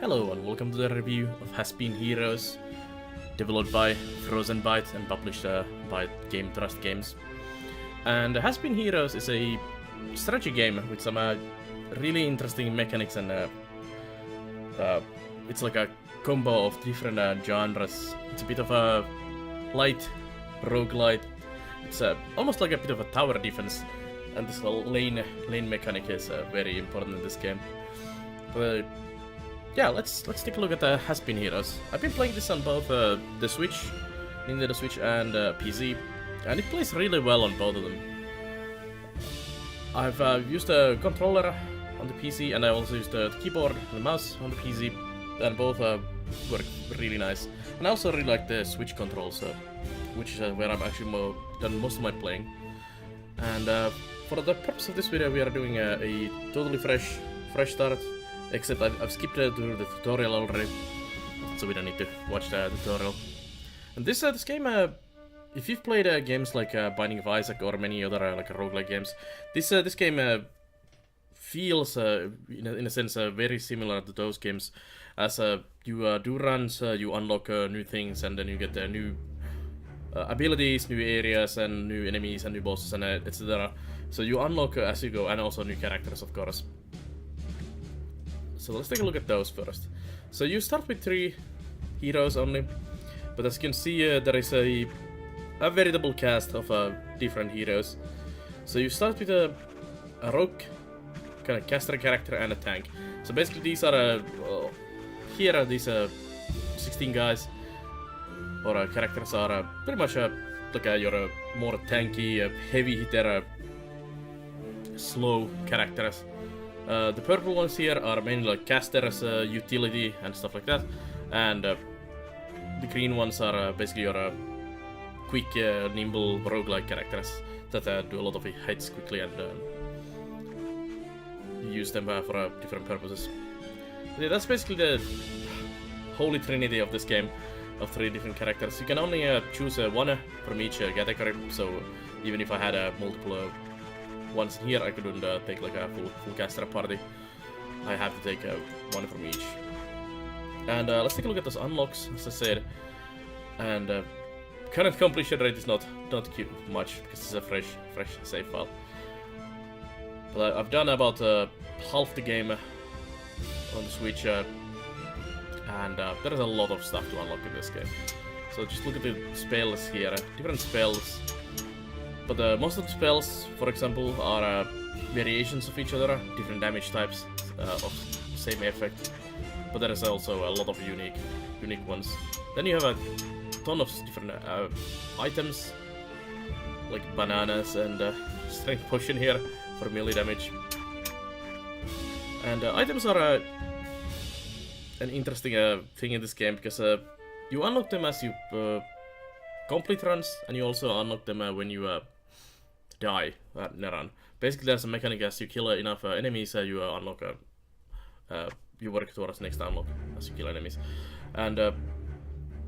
Hello and welcome to the review of Has Been Heroes, developed by Frozenbyte and published by GameTrust Games. And Has Been Heroes is a strategy game with some really interesting mechanics and it's like a combo of different genres. It's a bit of a light roguelite. It's almost like a bit of a tower defense, and this whole lane mechanic is very important in this game. But yeah, let's take a look at the Has Been Heroes. I've been playing this on both the Switch, Nintendo Switch, and PC, and it plays really well on both of them. I've used a controller on the PC, and I also used the keyboard and the mouse on the PC, and both work really nice. And I also really like the Switch controls, which is where I've actually done most of my playing. And for the purpose of this video, we are doing a totally fresh start. Except I've skipped through the tutorial already, so we don't need to watch the tutorial. And this game, if you've played games like Binding of Isaac or many other like roguelike games, this game feels in a sense very similar to those games. As you do runs, you unlock new things, and then you get new abilities, new areas, and new enemies, and new bosses, and etc. So you unlock as you go, and also new characters, of course. So let's take a look at those first. So you start with 3 heroes only, but as you can see, there is a veritable cast of different heroes. So you start with a rogue, kind of caster character, and a tank. So basically these are, here are these 16 guys, or characters are pretty much like your more tanky, heavy hitter, slow characters. The purple ones here are mainly like casters, utility, and stuff like that, and the green ones are basically your quick, nimble, roguelike characters that do a lot of hits quickly, and you use them for different purposes. But yeah, that's basically the holy trinity of this game, of 3 different characters. You can only choose one from each category, so even if I had multiple ones in here, I couldn't take like a full caster party. I have to take one from each. And let's take a look at those unlocks, as I said. And current completion rate is not much, because it's a fresh save file. But I've done about half the game on the Switch, and there is a lot of stuff to unlock in this game. So just look at the spells here, different spells. But most of the spells, for example, are variations of each other, different damage types of same effect. But there is also a lot of unique ones. Then you have a ton of different items, like bananas and strength potion here for melee damage. And items are an interesting thing in this game, because you unlock them as you complete runs, and you also unlock them when you die in a run. Basically, there's a mechanic: as you kill enough enemies, you unlock you work towards next unlock as you kill enemies. And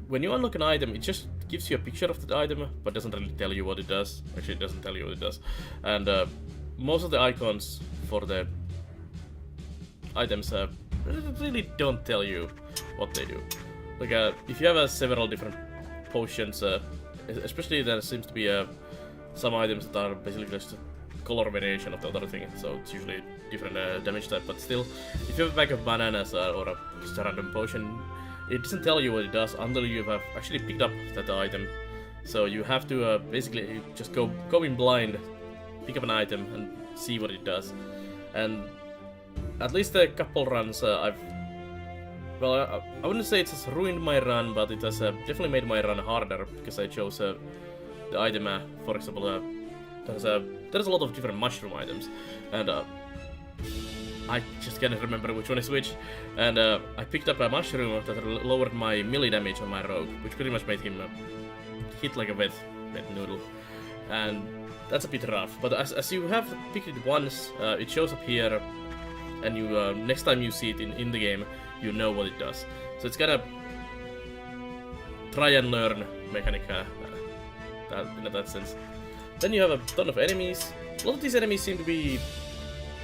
when you unlock an item, it just gives you a picture of the item, but doesn't really tell you what it does. Actually, it doesn't tell you what it does. And most of the icons for the items really don't tell you what they do. Like if you have several different potions, especially there seems to be some items that are basically just a color variation of the other thing, so it's usually different damage type. But still, if you have a bag of bananas or just a random potion, it doesn't tell you what it does until you have actually picked up that item. So you have to basically just go in blind, pick up an item, and see what it does. And at least a couple runs, I wouldn't say it has ruined my run, but it has definitely made my run harder, because I chose the item, for example, there's a lot of different mushroom items, and I just can't remember which one is which, and I picked up a mushroom that lowered my melee damage on my rogue, which pretty much made him hit like a wet noodle, and that's a bit rough. But as you have picked it once, it shows up here, and you next time you see it in the game, you know what it does. So it's kind of try and learn mechanic in that sense. Then you have a ton of enemies. A lot of these enemies seem to be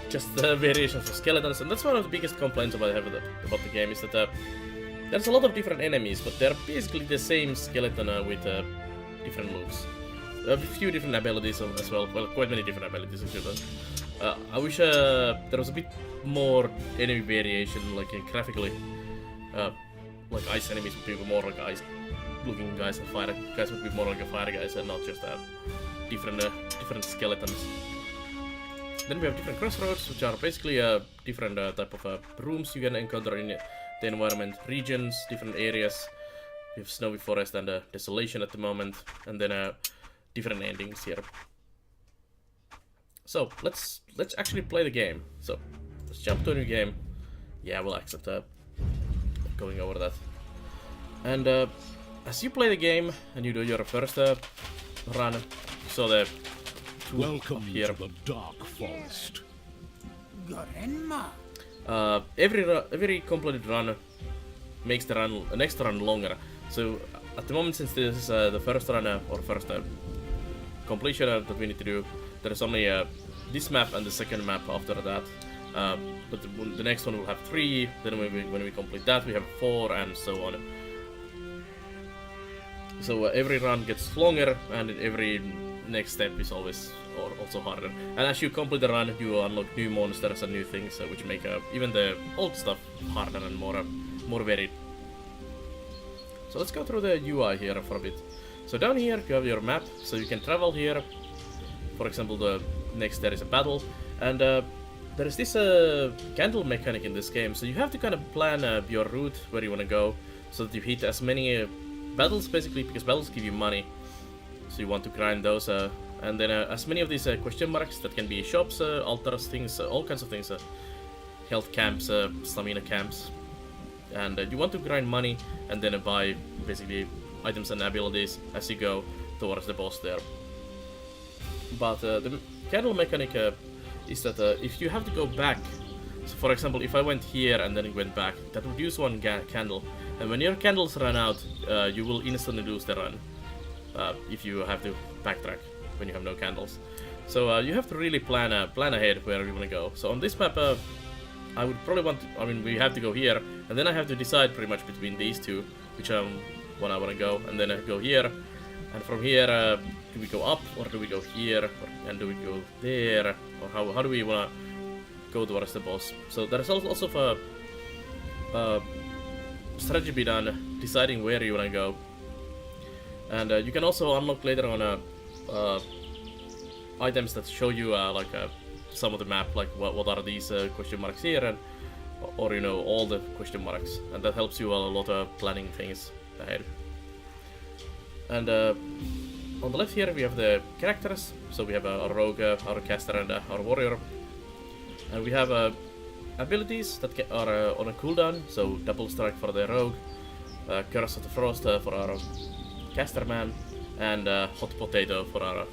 just variations of skeletons, and that's one of the biggest complaints about the game is that there's a lot of different enemies, but they're basically the same skeleton with different looks. A few different abilities as well, quite many different abilities actually. I wish there was a bit more enemy variation, like graphically, like ice enemies would be more like ice-looking guys, and fire guys would be more like a fire guys, and not just different skeletons. Then we have different crossroads, which are basically different type of rooms you can encounter in the environment, regions, different areas. We have snowy forest and desolation at the moment, and then different endings here. So let's actually play the game. So let's jump to a new game. Yeah, we'll accept going over that. And as you play the game and you do your first run, so the welcome here. to the Dark Forest. Every completed run makes the next run longer. So at the moment, since this is the first run or first completion that we need to do, there is only this map and the second map after that. But the next one will have 3. Then when we complete that, we have 4, and so on. So every run gets longer, and every next step is always also harder. And as you complete the run, you unlock new monsters and new things, which make even the old stuff harder and more varied. So let's go through the UI here for a bit. So down here you have your map, so you can travel here. For example, next there is a battle, and there is this candle mechanic in this game. So you have to kind of plan your route where you want to go, so that you hit as many battles basically, because battles give you money. So you want to grind those, and then as many of these question marks that can be shops, altars, things, all kinds of things, health camps, stamina camps, and you want to grind money and then buy basically items and abilities as you go towards the boss there. But the candle mechanic is that if you have to go back, so for example, if I went here and then went back, that would use one candle, and when your candles run out, you will instantly lose the run. If you have to backtrack when you have no candles. So you have to really plan ahead where you want to go. So on this map, I would probably we have to go here, and then I have to decide pretty much between these two, which one I want to go, and then I go here, and from here, do we go up, or do we go here, and do we go there, or how do we want to go towards the boss? So there's also a strategy be done, deciding where you want to go. And you can also unlock later on items that show you some of the map, like what are these question marks here, and or all the question marks, and that helps you a lot of planning things ahead. And on the left here we have the characters. So we have our rogue, our caster, and our warrior, and we have abilities that are on a cooldown. So double strike for the rogue, curse of the frost for our caster man, and hot potato for our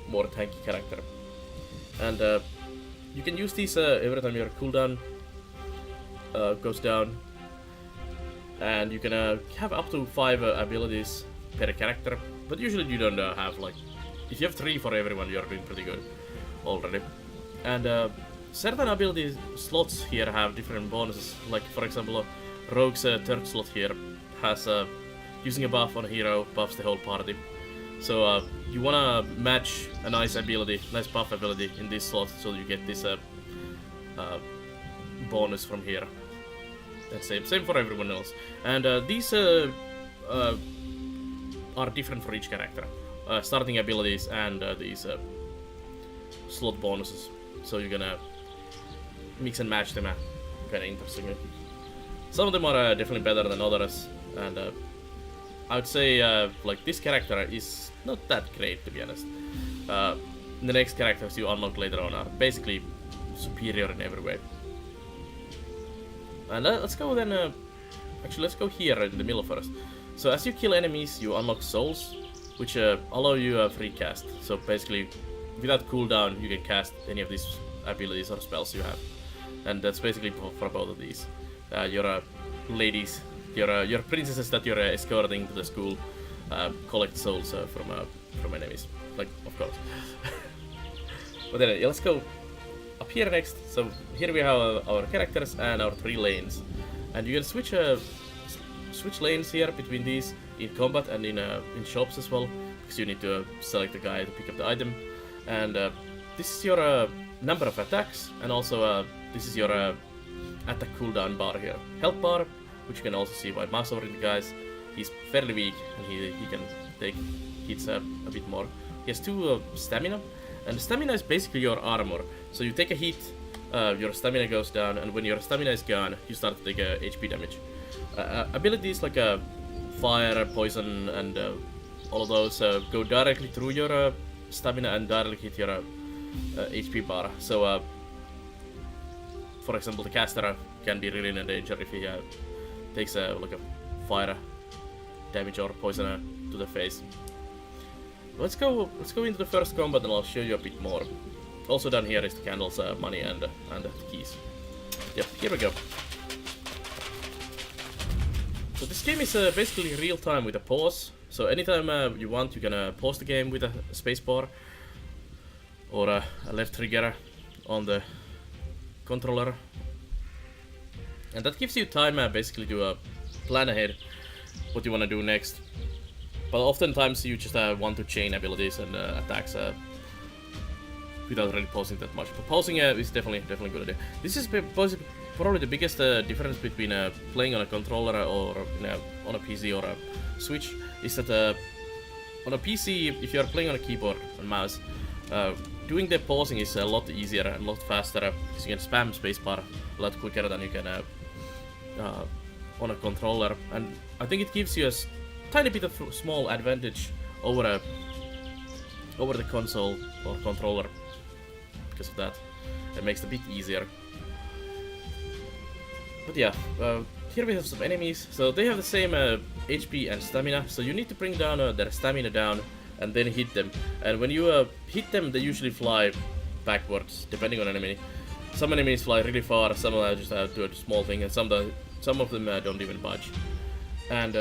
more tanky character. And you can use these every time your cooldown goes down, and you can have up to 5 abilities per character, but usually you don't have, like, if you have 3 for everyone, you're doing pretty good already. And certain ability slots here have different bonuses, like for example Rogue's third slot here has using a buff on a hero buffs the whole party. So you wanna match a nice buff ability in this slot, so you get this bonus from here. And same for everyone else. And these are different for each character, starting abilities and these slot bonuses. So you're gonna mix and match them kind of interestingly. Some of them are definitely better than others, and I would say like this character is not that great, to be honest. The next characters you unlock later on are basically superior in every way. And let's go then. Actually, let's go here in the middle first. So as you kill enemies, you unlock souls, which allow you a free cast. So basically, without cooldown, you can cast any of these abilities or spells you have, and that's basically for both of these. Your ladies, your princesses that you're escorting to the school, collect souls from enemies, like, of course. But then let's go up here next. So here we have our characters and our 3 lanes, and you can switch lanes here between these in combat and in shops as well, because you need to select the guy to pick up the item. And this is your number of attacks, and also this is your attack cooldown bar here. Health bar, which you can also see by mouse over the guys. He's fairly weak, and he can take hits a bit more. He has 2 stamina, and stamina is basically your armor. So you take a hit, your stamina goes down, and when your stamina is gone, you start to take HP damage. Abilities like fire, poison, and all of those go directly through your stamina and directly hit your HP bar. So, for example, the caster can be really in danger if he takes like a fire damage or poison to the face. Let's go into the first combat, and I'll show you a bit more. Also down here is the candles, money, and the keys. Yep, here we go. So this game is basically real time with a pause. So anytime you want, you can pause the game with a spacebar or a left trigger on the controller, and that gives you time basically to plan ahead what you want to do next. But oftentimes you just want to chain abilities and attacks without really pausing that much. But pausing is definitely a good idea. This is probably the biggest difference between playing on a controller or on a PC or a Switch, is that on a PC, if you are playing on a keyboard and mouse, doing the pausing is a lot easier and a lot faster, because you can spam spacebar a lot quicker than you can on a controller. And I think it gives you a tiny bit of small advantage over the console or controller because of that. It makes it a bit easier. But yeah, here we have some enemies. So they have the same HP and stamina, so you need to bring down their stamina down and then hit them. And when you hit them, they usually fly backwards, depending on enemy. Some enemies fly really far, some just do a small thing, and some of them don't even budge. And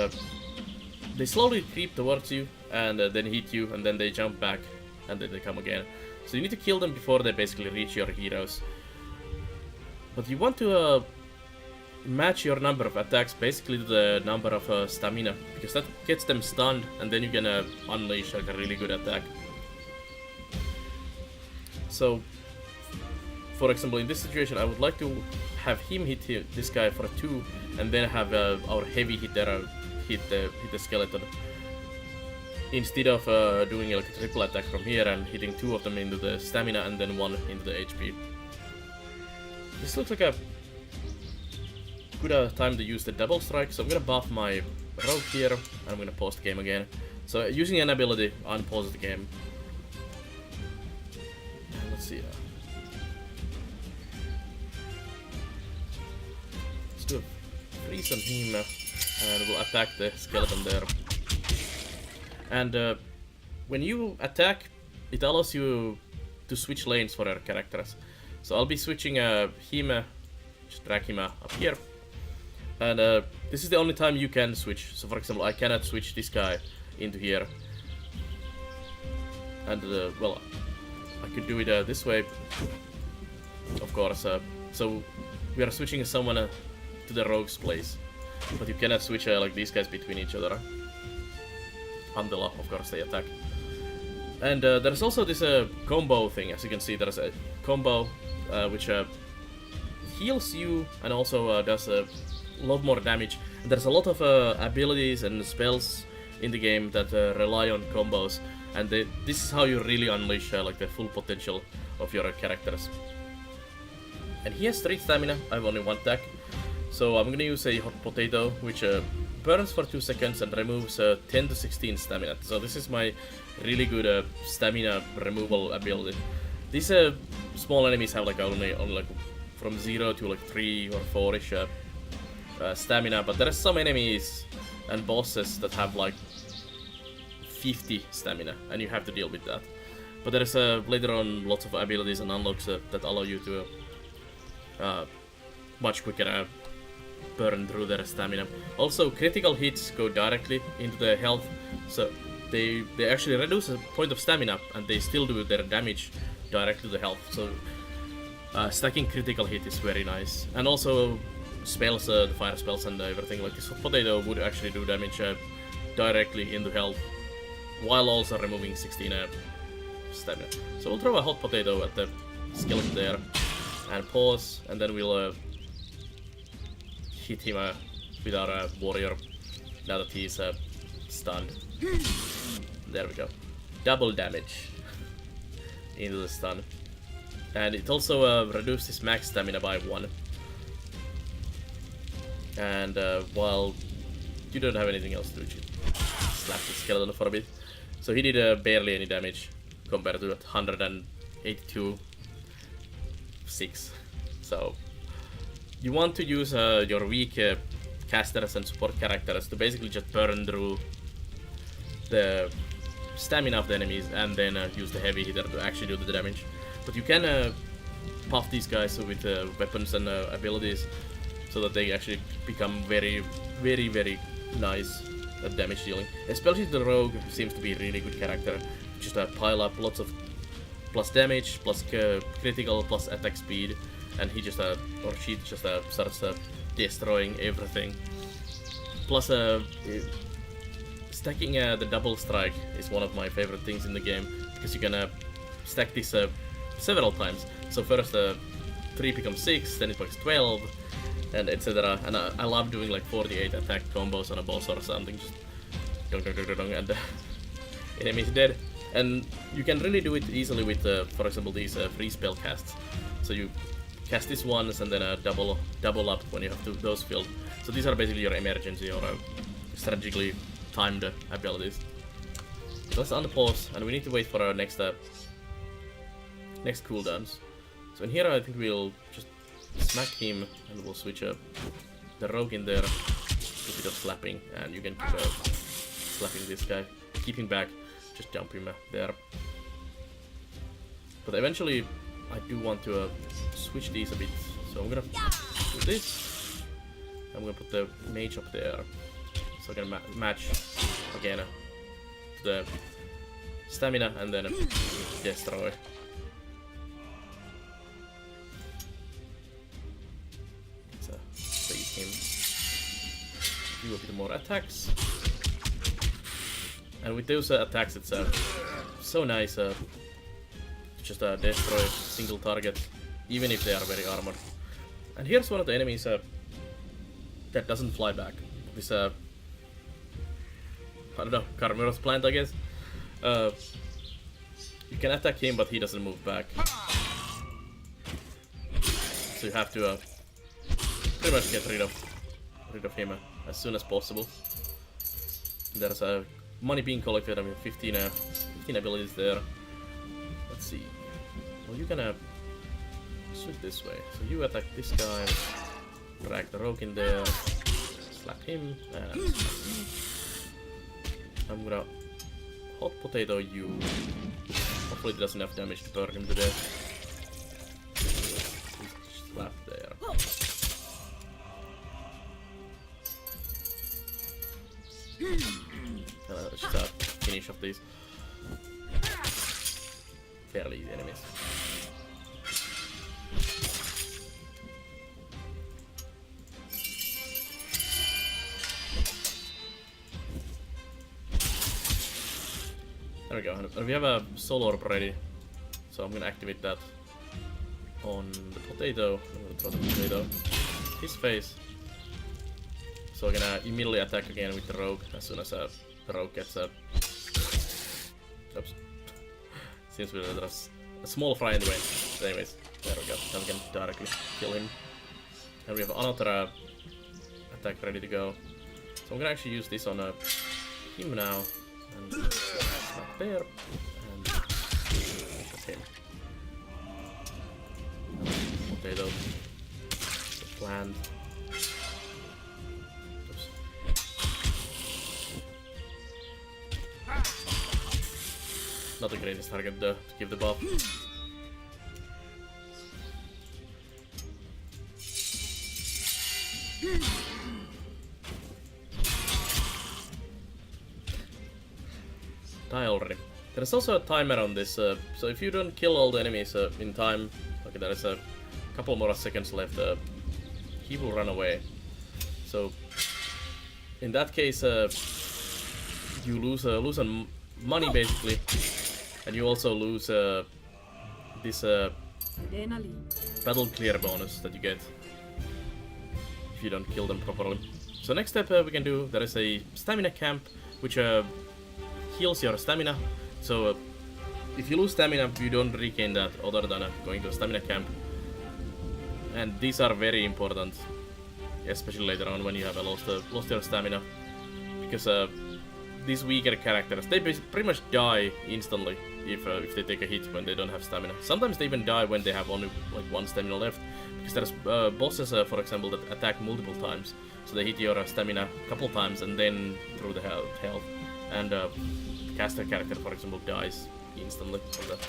they slowly creep towards you, and then hit you, and then they jump back, and then they come again. So you need to kill them before they basically reach your heroes. But you want to match your number of attacks basically to the number of stamina, because that gets them stunned, and then you can unleash like a really good attack. So, for example, in this situation, I would like to have him hit this guy for a 2, and then have our heavy hitter hit the skeleton, instead of doing like a triple attack from here and hitting 2 of them into the stamina and then 1 into the HP. This looks like a good time to use the double strike, so I'm gonna buff my rogue here, and I'm gonna pause the game again. So using an ability unpauses the game. Let's see. Let's do a freeze on him, and we'll attack the skeleton there. And when you attack, it allows you to switch lanes for your characters. So I'll be switching him, just drag him up here. And this is the only time you can switch. So for example, I cannot switch this guy into here. And well, I could do it this way, of course. So we are switching someone to the rogue's place, but you cannot switch like these guys between each other until, of course, they attack. And there's also this combo thing. As you can see, there's a combo which heals you and also does a lot more damage. And there's a lot of abilities and spells in the game that rely on combos, and this is how you really unleash like the full potential of your characters. And he has 3 stamina. I have only 1 attack, so I'm gonna use a hot potato, which burns for 2 seconds and removes 10 to 16 stamina. So this is my really good stamina removal ability. These small enemies have like only like from 0 to like 3 or 4ish stamina, but there are some enemies and bosses that have like 50 stamina, and you have to deal with that. But there is later on lots of abilities and unlocks that allow you to much quicker burn through their stamina. Also, critical hits go directly into the health, so they actually reduce the point of stamina, and they still do their damage directly to the health. So Stacking critical hit is very nice, and also spells, the fire spells and everything. Like this hot potato would actually do damage directly into health, while also removing 16 stamina. So we'll throw a hot potato at the skeleton there, and pause, and then we'll hit him with our warrior now that he's stunned. There we go. Double damage into the stun. And it also reduced his max stamina by 1. And while you don't have anything else to do, you slap the skeleton for a bit. So he did barely any damage compared to that 182 6. So you want to use your weak casters and support characters to basically just burn through the stamina of the enemies and then use the heavy hitter to actually do the damage. But you can buff these guys with weapons and abilities so that they actually become very, very, very nice at damage dealing. Especially the rogue seems to be a really good character. Just pile up lots of plus damage, plus critical, plus attack speed, and he just or she just starts destroying everything. Plus, stacking the double strike is one of my favorite things in the game because you can stack this several times. So first 3 becomes 6, then it becomes 12, and etc. And I love doing like 48 attack combos on a boss or something. Just dong dong dong dong dong, and the enemy is dead. And you can really do it easily with, for example, these free spell casts. So you cast this once and then double up when you have those filled. So these are basically your emergency or strategically timed abilities. So let's unpause, and we need to wait for our next cooldowns. So in here I think we'll just smack him, and we'll switch up the rogue in there, a bit of slapping, and you can keep slapping this guy, keep him back, just jump him there. But eventually I do want to switch these a bit, so I'm gonna do this. I'm gonna put the mage up there, so I can match again to the stamina and then destroy. Save him. Do a bit more attacks. And with those attacks, it's so nice to just destroy single targets, even if they are very armored. And here's one of the enemies that doesn't fly back. This I don't know, carnivorous plant, I guess. You can attack him, but he doesn't move back. So you have to pretty much get rid of him as soon as possible. There's a money being collected. I mean, 15 abilities there. Let's see. Well, you can switch this way. So you attack this guy, drag the rogue in there, slap him, and I'm gonna hot potato you. Hopefully it does enough damage to burn him to death. Slap there. Let's just finish off these fairly easy enemies. There we go, and we have a soul orb ready, so I'm gonna activate that on the potato. I'm gonna throw the potato his face, so I'm gonna immediately attack again with the rogue as soon as the rogue gets up. Oops. Seems that there's a small fry in the way. But anyways, there we go. Now we can directly kill him. And we have another attack ready to go. So I'm gonna actually use this on him now. And right there. And that's him. Potato. Land. Oops. Not the greatest target though, to give the buff. Die already. There's also a timer on this, so if you don't kill all the enemies in time, okay, there is a couple more seconds left, he will run away. So in that case, you lose on money basically, and you also lose this battle clear bonus that you get if you don't kill them properly. So next step we can do, there is a stamina camp which heals your stamina. So if you lose stamina, you don't regain that other than going to a stamina camp. And these are very important, especially later on when you have lost your stamina, because these weaker characters, they pretty much die instantly if they take a hit when they don't have stamina. Sometimes they even die when they have only like 1 stamina left, because there's bosses, for example, that attack multiple times. So they hit your stamina a couple times and then through the health. And the caster character, for example, dies instantly from that.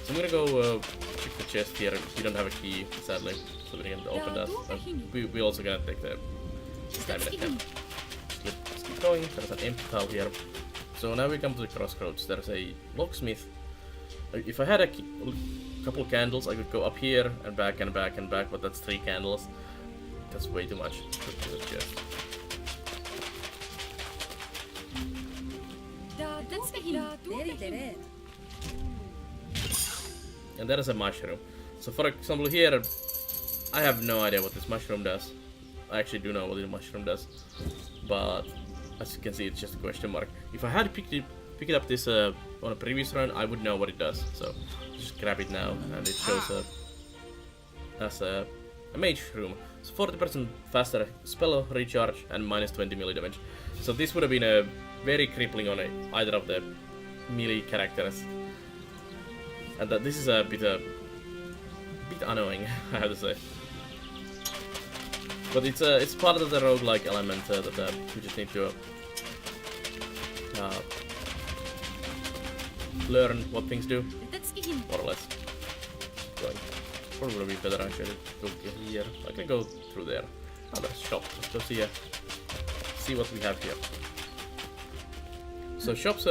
So I'm gonna go pick the chest here. We don't have a key, sadly, so we can open that. We also gonna take the stamina camp. Let's keep going. There's an empty tile here. So now we come to the crossroads. There's a locksmith. If I had a couple candles, I could go up here and back and back and back, but that's 3 candles. That's way too much. And there is a mushroom. So for example here, I have no idea what this mushroom does. I actually do know what this mushroom does, but as you can see, it's just a question mark. If I had picked it up this on a previous run, I would know what it does. So just grab it now, and it shows as a mage room. So 40% faster spell recharge and minus 20 melee damage. So this would have been a very crippling on either of the melee characters, and this is a bit annoying, I have to say. But it's part of the roguelike element that you just need to learn what things do, more or less. Going probably be better actually to go here. I can go through there. Oh, there's a shop. Let's go see what we have here. So shops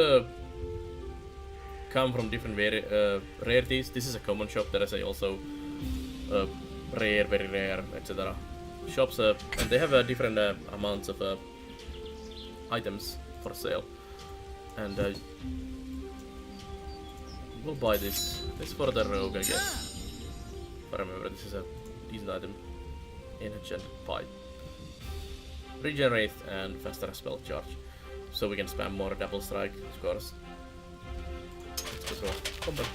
come from different rarities. This is a common shop. There is also rare, very rare, etc. shops, and they have different amounts of items for sale. And we'll buy this. This for the rogue, I guess. If I remember, this is a decent item. Enhanced pipe. Regenerate and faster spell charge. So we can spam more double strike, of course. Let's go to combat.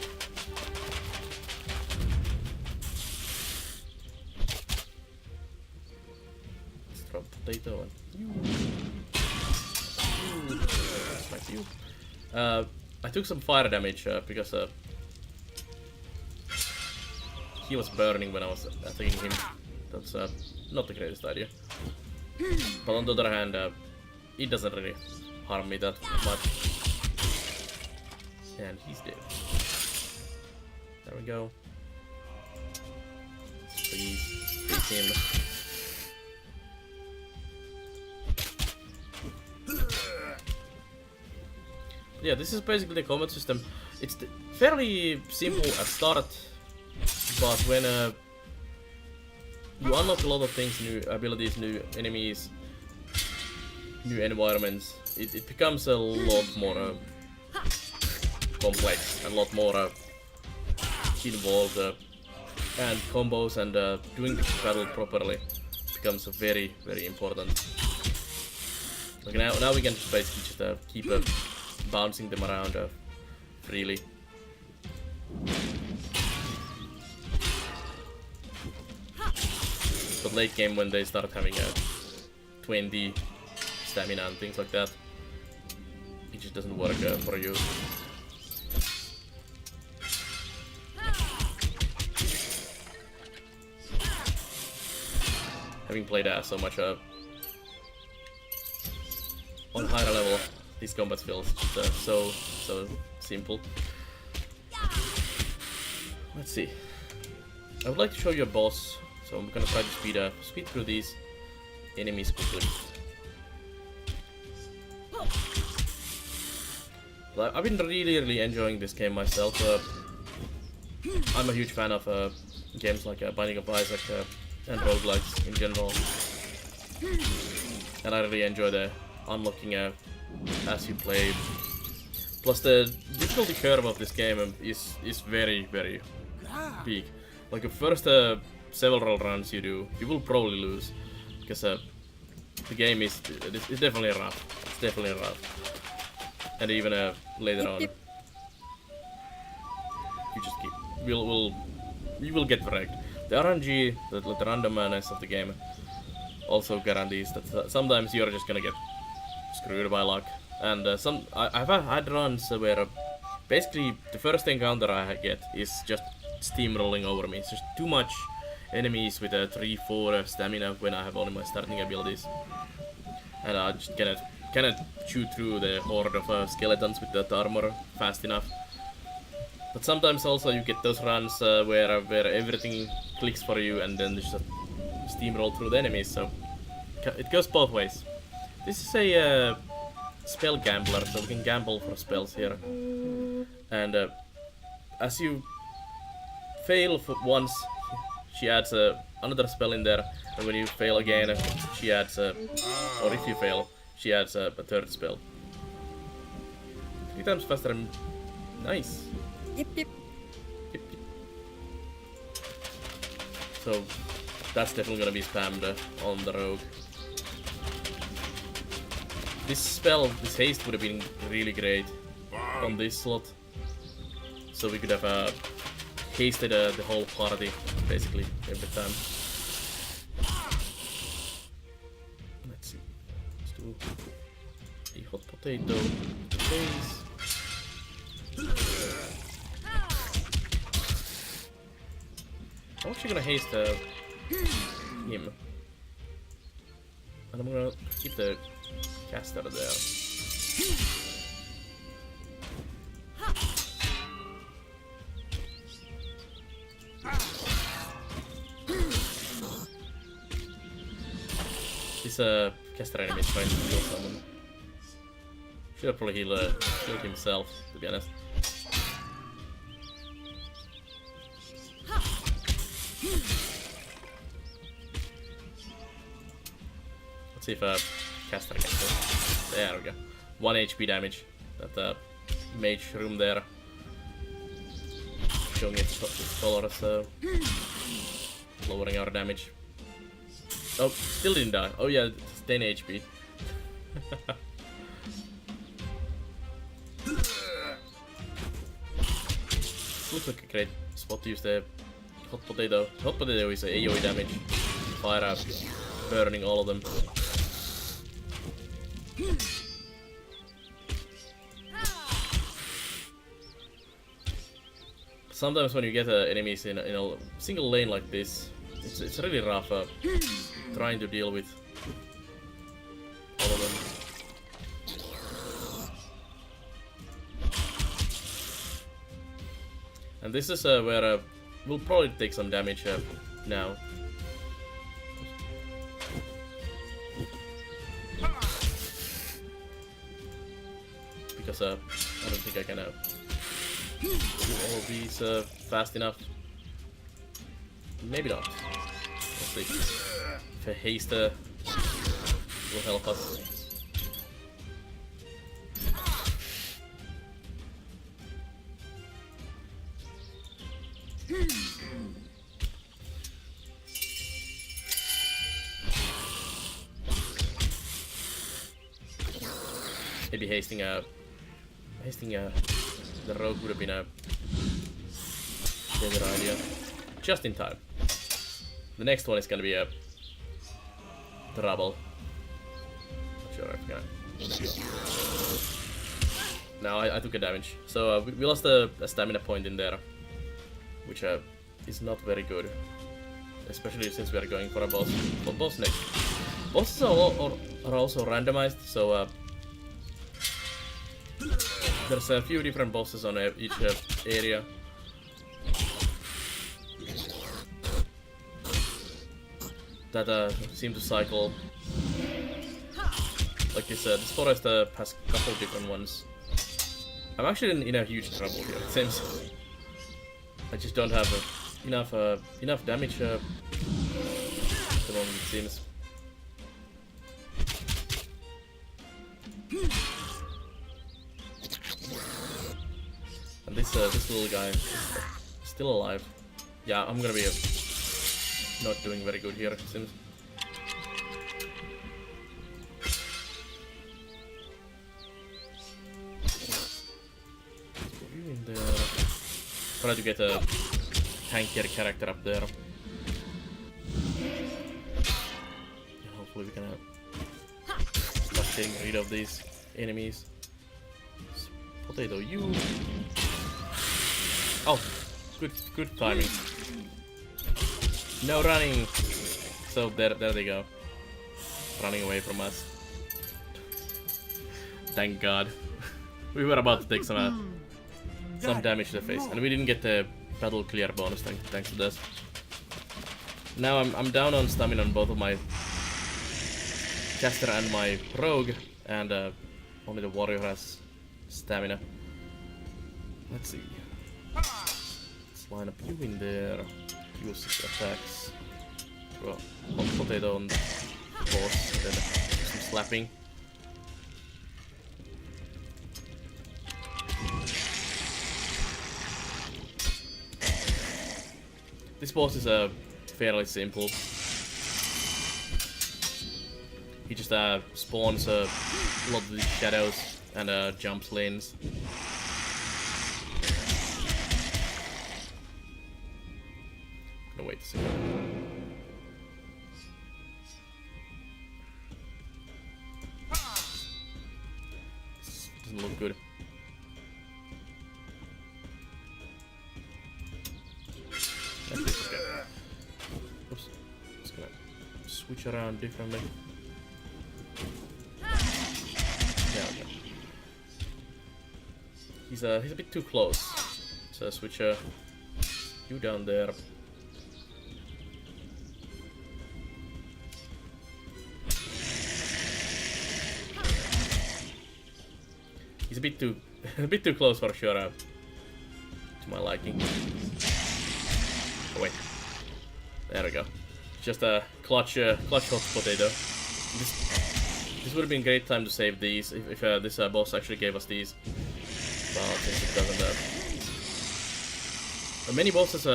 Let's drop potato and that's my view. I took some fire damage because he was burning when I was attacking him. That's not the greatest idea. But on the other hand, it doesn't really harm me that much. And he's dead. There we go. Please take him. Yeah, this is basically the combat system. It's fairly simple at start, but when you unlock a lot of things, new abilities, new enemies, new environments, it becomes a lot more complex, a lot more involved, and combos and doing the battle properly becomes very, very important. Like now we can just basically just keep bouncing them around freely. But late game, when they start having 20 stamina and things like that, it just doesn't work for you. Having played so much on higher level, this combat feels just so simple. Let's see. I would like to show you a boss, so I'm gonna try to speed through these enemies quickly. I've been really enjoying this game myself. I'm a huge fan of games like Binding of Isaac and roguelikes in general. And I really enjoy the unlocking as you play. Plus the difficulty curve of this game is very, very big. Like the first several runs you do, you will probably lose. Because the game is it's definitely rough. It's definitely rough. And even later on, you just keep you will get wrecked. The RNG, the randomness of the game, also guarantees that sometimes you're just gonna get screwed by luck. And I've had runs where basically the first encounter I get is just steamrolling over me. It's just too much enemies with a 3-4 stamina when I have only my starting abilities, and I just cannot shoot through the horde of skeletons with that armor fast enough. But sometimes also you get those runs where everything clicks for you and then just steamroll through the enemies. So it goes both ways. This is a spell gambler, so we can gamble for spells here. And as you fail for once, she adds another spell in there, and when you fail again, she adds or if you fail, she adds a third spell. 3 times faster. Nice. Yep. Yep. So that's definitely gonna be spammed on the rogue. This spell, this haste, would have been really great on this slot. So we could have hasted the whole party, basically, every time. Let's see. Let's do a hot potato to the face. I'm actually gonna haste him. And I'm gonna keep the caster there. This caster enemy is trying to kill someone. Should have probably killed himself, to be honest. Let's see if caster can kill. There we go. 1 HP damage. That mage room there. Showing its colors, lowering our damage. Oh, still didn't die. Oh yeah, it's 10 HP. Looks like a great spot to use the hot potato. Hot potato is AoE damage. Fire up, burning all of them. Sometimes when you get enemies in a single lane like this, it's really rough trying to deal with all of them. And this is where we'll probably take some damage now. Because I don't think I can do all of these fast enough. Maybe not. We'll see. If a haste will help us. Maybe hasting the rogue would have been a better idea. Just in time. The next one is gonna be a trouble. Not sure if I can. No, I took a damage. So we lost a stamina point in there, which is not very good, especially since we are going for a boss. For boss next. Bosses are also randomized, so there's a few different bosses on each area. That seem to cycle. Like this forest has a couple different ones. I'm actually in a huge trouble here, it seems. I just don't have enough damage at the moment, it seems. And this little guy is still alive. Yeah, I'm gonna be not doing very good here, it seems. You in there? Try to get a tankier character up there. Hopefully we can start getting rid of these enemies. Potato, you. Oh, good timing. No running. So there they go, running away from us. Thank God. We were about to take some damage to the face, and we didn't get the battle clear bonus thanks to this. Now I'm down on stamina on both of my caster and my rogue, and only the warrior has stamina. Let's see. Let's line up you in there. Use his attacks. Throw a hot potato on the boss, then do some slapping. This boss is fairly simple. He just spawns a lot of these shadows and jumps lanes. Gonna wait a second. This doesn't look good. Oops. Just gonna switch around differently. Yeah, okay. He's a bit too close. So switch you down there. He's a bit too close for sure. To my liking. Oh wait, there we go. Just a clutch hot potato. This would have been a great time to save these if this boss actually gave us these. But since it doesn't. Many bosses,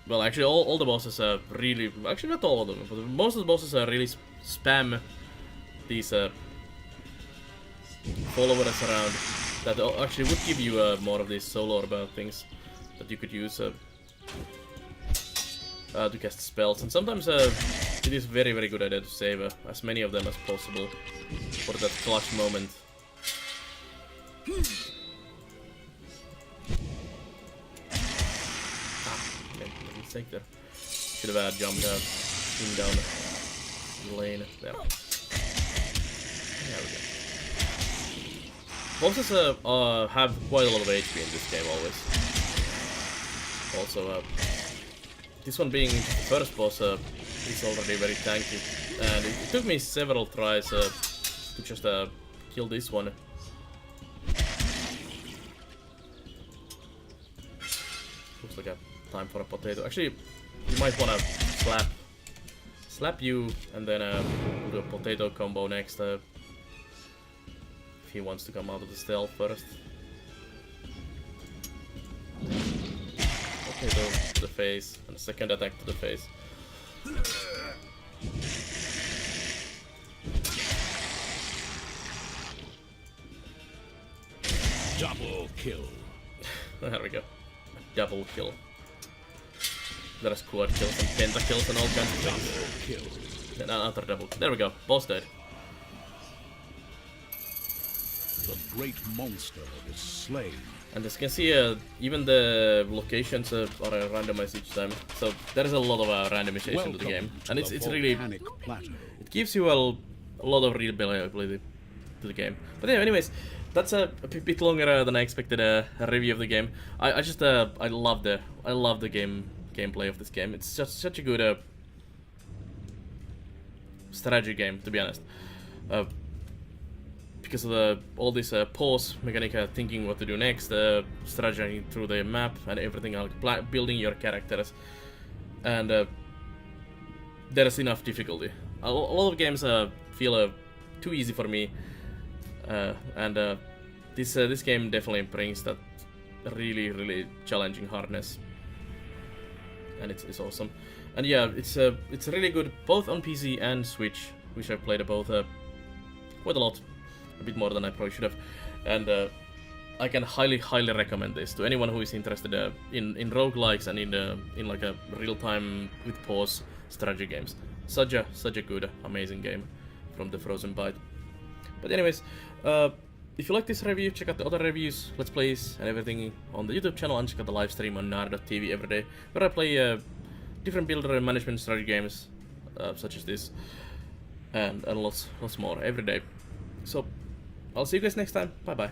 well, actually all the bosses really, actually not all of them, but most of the bosses really spam these followers around that actually would give you more of these solo orb things that you could use to cast spells, and sometimes it is very good idea to save as many of them as possible for that clutch moment. Okay, mistake there. Should have jumped him down the lane there. There we go. Bosses have quite a lot of HP in this game always. Also, this one being the first boss is already very tanky, and it took me several tries to just kill this one. Looks like a time for a potato. Actually, you might wanna slap you and then do a potato combo next. If he wants to come out of the stealth first. Potato to the face, and a second attack to the face. Double kill. There we go. Double kill. There are squad kills and pentakills and all kinds of things. Double kill. Then another double. There we go. Boss dead. The great monster is slain. And as you can see, even the locations are randomized each time. So there is a lot of randomization to the game, and it's really it gives you a lot of real playability to the game. But yeah, anyways, that's a bit longer than I expected a review of the game. I love the gameplay of this game. It's just such a good because of all this pause mechanic, thinking what to do next, strategizing through the map and everything, like building your characters, and there's enough difficulty. A lot of games feel too easy for me, and this game definitely brings that really challenging hardness, and it's awesome. And yeah, it's really good both on PC and Switch, which I've played both quite a lot, a bit more than I probably should have, and I can highly recommend this to anyone who is interested in roguelikes and in like a real-time with pause strategy games. Such a good, amazing game from the Frozenbyte. But anyways, if you like this review, check out the other reviews, let's plays, and everything on the YouTube channel, and check out the live stream on nar.tv every day, where I play different builder and management strategy games, such as this, and lots more every day. So, I'll see you guys next time. Bye bye.